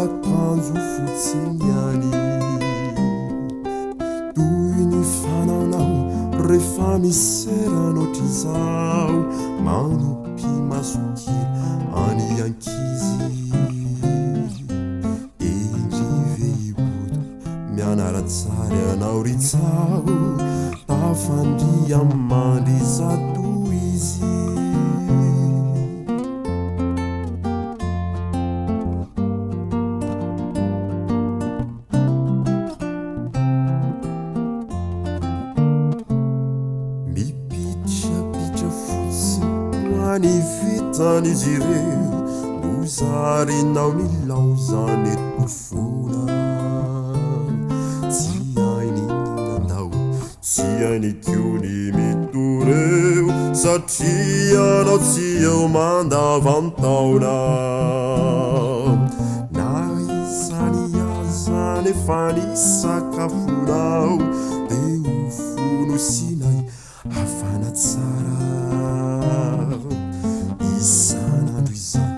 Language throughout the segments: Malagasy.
akanjo fotsinyany toy ny fananao rehefa miserana ohatrizao manompi masokiry any ankizy endrive iboto mianaratsary anao ritsao tafandria mandry zato izy ny vitany izy ireo nozarinao ny laozany etofona tsy aininanao tsy ainy kiony mitoreo satria anao tsy eo mandavantaona na izany azany efa ny sakafonao de ho fono sinay hafana tsara isanandro izany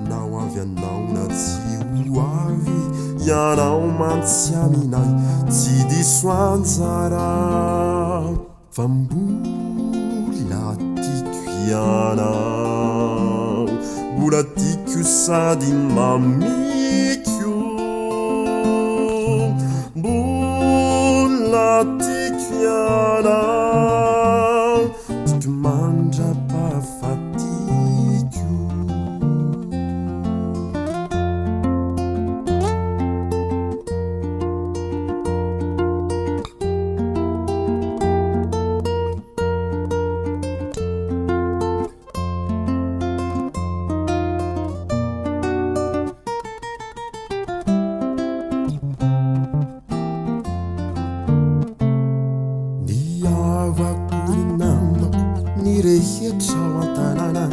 nao avy anao na tsy ho avy ianao mantsy aminay tsy diso anjara fa mbola tiako ianao mbola tiako sady mamiko mbola tiako ianao tiako mandrapahafaty rehetrao antanana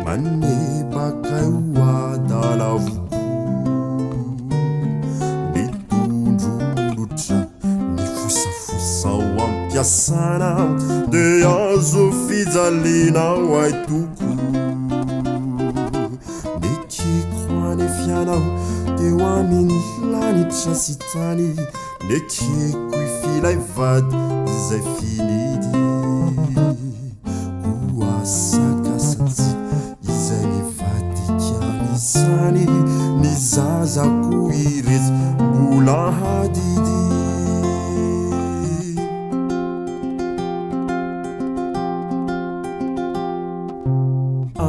manebaka io adalavo mitondro molotra ny fosafosao ampiasana de azo fijalinao ay toko nekeko any fianao teo aminy lanitra sy tany nekeko ifilay vady zay finidy asakasatsy izay mivadikany izany ny zazako irezy mbola hadidy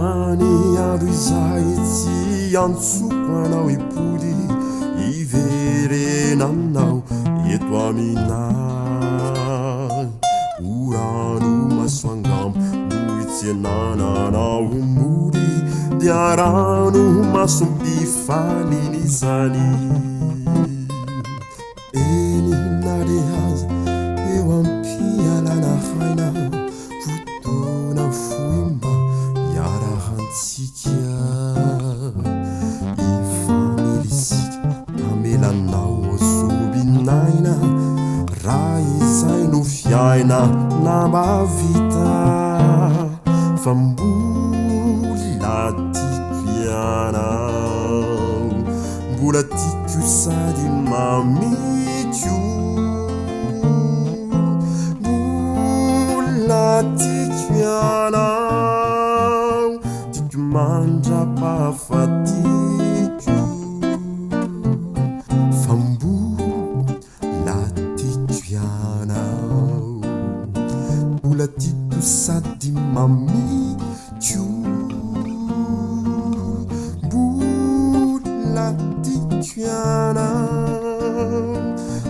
any andro izay tsy antsoko anao ipody iverena aminao eto aminay orano masoangamo nananao mody dia rano masompifaliny izany eny narehaza eo ampialana haina fotona foimba iarahantsika ifamelisika amelanao asobinaina raha izay no fiaina na mavita fa mbola tiako ianao mbola tiako sady mamiko mbola tiako ianao tiako mandrapahafatiko fa mbola tiako ianao mbola tiako sady mamiko mbola tiako ianao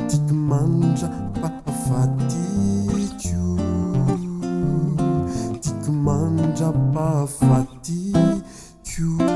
tiako mandrapahafatiko tiako mandrapahafatiko